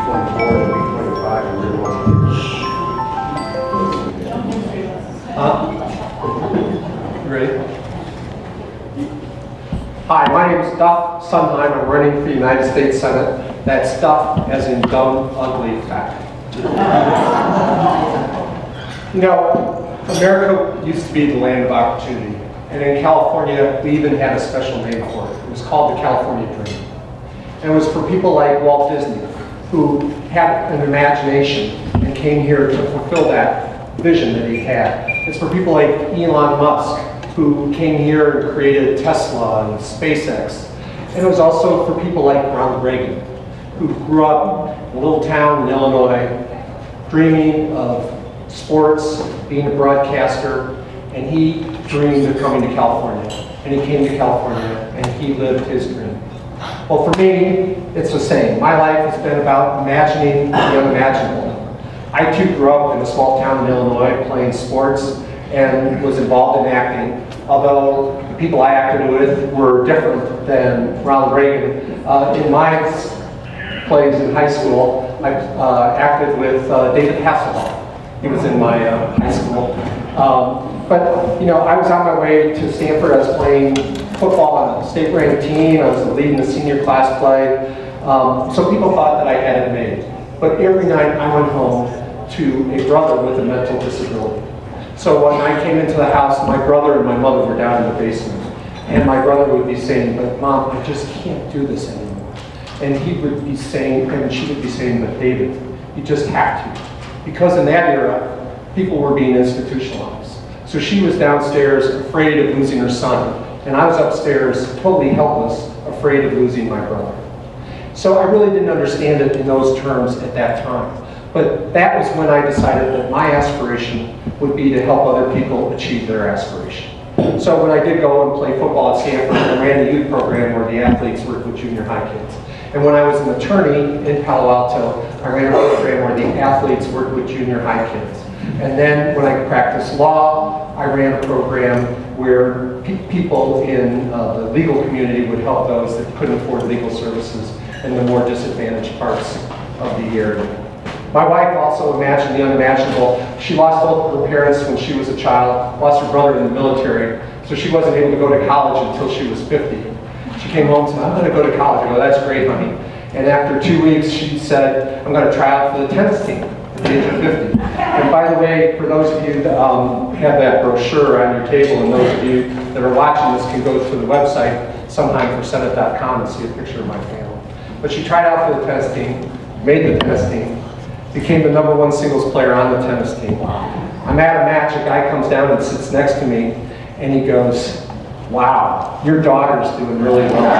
24 and week 25 and year 1. Ready? Hi, my name is Sundheim. I'm running for the United States Senate. That's Duff as in dumb, ugly, fat. You know, America used to be the land of opportunity. And in California, we even had a special name for it. It was called the California Dream. And it was for people like Walt Disney, who had an imagination and came here to fulfill that vision that he had. It's for people like Elon Musk, who came here and created Tesla and SpaceX. And it was also for people like Ronald Reagan, who grew up in a little town in Illinois, dreaming of sports, being a broadcaster, and he dreamed of coming to California. And he came to California, and he lived his dream. Well, for me, it's the same. My life has been about imagining the unimaginable. I too grew up in a small town in Illinois playing sports and was involved in acting, although the people I acted with were different than Ronald Reagan. In my plays in high school, I acted with David Hasselhoff. He was in my high school. But, you know, I was on my way to Stanford. I was playing football on a state-ranked team. I was leading the senior class play. So people thought that I had it made. But every night I went home to a brother with a mental disability. So when I came into the house, my brother and my mother were down in the basement. And my brother would be saying, "But Mom, I just can't do this anymore." And he would be saying, and she would be saying, "But David, you just have to." Because in that era, people were being institutionalized. So she was downstairs afraid of losing her son. And I was upstairs totally helpless, afraid of losing my brother. So I really didn't understand it in those terms at that time. But that was when I decided that my aspiration would be to help other people achieve their aspiration. So when I did go and play football at Stanford, I ran a youth program where the athletes worked with junior high kids. And when I was an attorney in Palo Alto, I ran a program where the athletes worked with junior high kids. And then when I practiced law, I ran a program where people in the legal community would help those that couldn't afford legal services in the more disadvantaged parts of the area. My wife also imagined the unimaginable. She lost both of her parents when she was a child, lost her brother in the military, so she wasn't able to go to college until she was 50. She came home and said, "I'm going to go to college." I go, "That's great, honey." And after 2 weeks, she said, "I'm going to try out for the tennis team at the age of 50. And by the way, for those of you that have that brochure on your table, and those of you that are watching this can go to the website, sundheimforsenate.com, and see a picture of my family. But she tried out for the tennis team, made the tennis team, became the #1 singles player on the tennis team. I'm at a match, a guy comes down and sits next to me, and he goes, "Wow, your daughter's doing really well."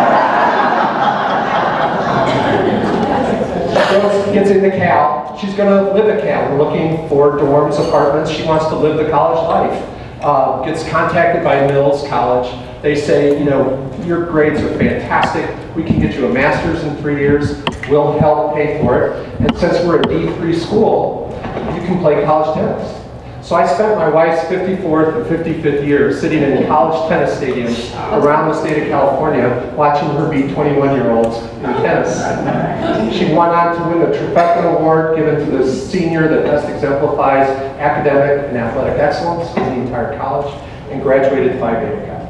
She gets into Cal. She's going to live at Cal. We're looking for dorms, apartments. She wants to live the college life. Gets contacted by Mills College. They say, "You know, your grades are fantastic. We can get you a master's in 3 years. We'll help pay for it. And since we're a D3 school, you can play college tennis." So I spent my wife's 54th and 55th years sitting in college tennis stadiums around the state of California, watching her beat 21-year-olds in tennis. She went on to win the Trifecta Award given to the senior that best exemplifies academic and athletic excellence in the entire college, and graduated Phi Beta Kappa.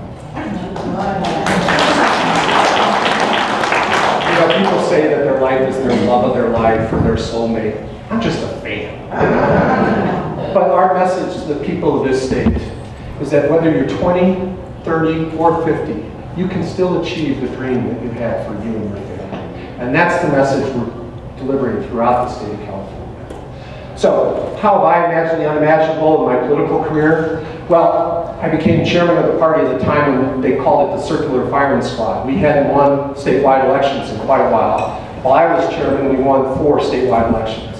You know, people say that their life is their love of their life or their soulmate. I'm just a fan. But our message to the people of this state is that whether you're 20, 30, or 50, you can still achieve the dream that you have for you and your family. And that's the message we're delivering throughout the state of California. So, how have I imagined the unimaginable in my political career? Well, I became chairman of the party at the time when they called it the Circular Firing Squad. We hadn't won statewide elections in quite a while. While I was chairman, we won 4 statewide elections.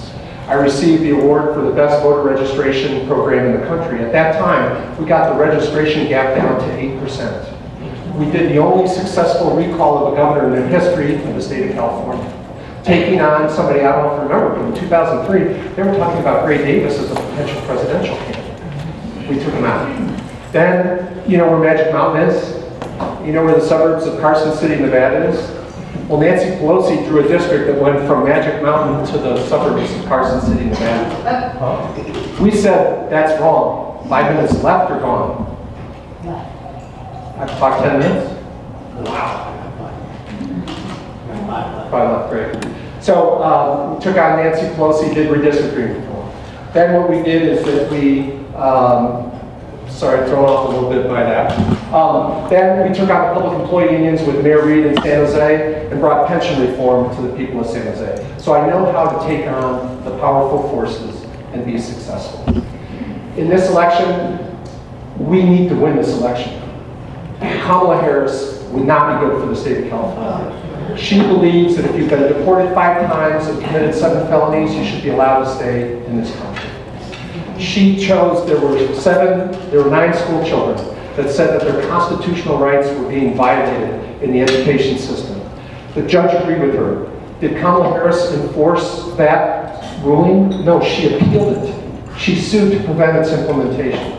I received the award for the best voter registration program in the country. At that time, we got the registration gap down to 8%. We did the only successful recall of a governor in the history of the state of California, taking on somebody, I don't know if you remember, but in 2003, they were talking about Gray Davis as a potential presidential candidate. We took him out. Then, you know where Magic Mountain is? You know where the suburbs of Carson City, Nevada is? Well, Nancy Pelosi drew a district that went from Magic Mountain to the suburbs of Carson City, Nevada. We said, that's wrong. 5 minutes left or gone? I've talked 10 minutes? Wow. Probably not great. So we took on Nancy Pelosi, did redistricting reform. Then what we did is that we, sorry, thrown off a little bit by that. Then we took on the public employee unions with Mayor Reed in San Jose and brought pension reform to the people of San Jose. So I know how to take on the powerful forces and be successful. In this election, we need to win this election. Kamala Harris would not be good for the state of California. She believes that if you've been deported 5 times and committed 7 felonies, you should be allowed to stay in this country. She chose, there were 9 school children that said that their constitutional rights were being violated in the education system. The judge agreed with her. Did Kamala Harris enforce that ruling? No, she appealed it. She sued to prevent its implementation.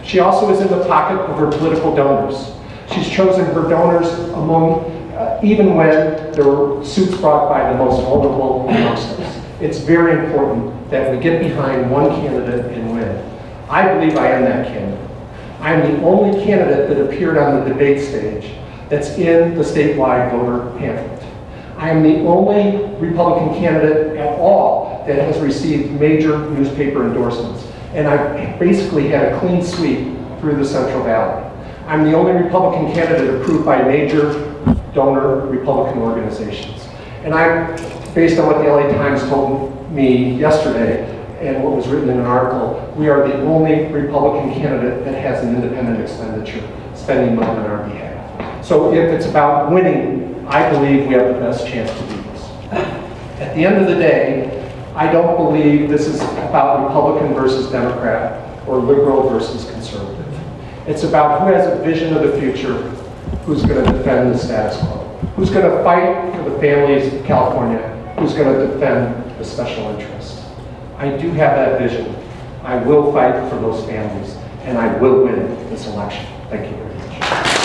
She also is in the pocket of her political donors. She's chosen her donors among, even when there were suits brought by the most vulnerable amongst us. It's very important that we get behind one candidate and win. I believe I am that candidate. I am the only candidate that appeared on the debate stage that's in the statewide voter pamphlet. I am the only Republican candidate at all that has received major newspaper endorsements. And I basically had a clean sweep through the Central Valley. I'm the only Republican candidate approved by major donor Republican organizations. And based on what the LA Times told me yesterday and what was written in an article, we are the only Republican candidate that has an independent expenditure, spending money on our behalf. So if it's about winning, I believe we have the best chance to do this. At the end of the day, I don't believe this is about Republican versus Democrat or liberal versus conservative. It's about who has a vision of the future, who's going to defend the status quo, who's going to fight for the families of California, who's going to defend the special interests. I do have that vision. I will fight for those families, and I will win this election. Thank you very much.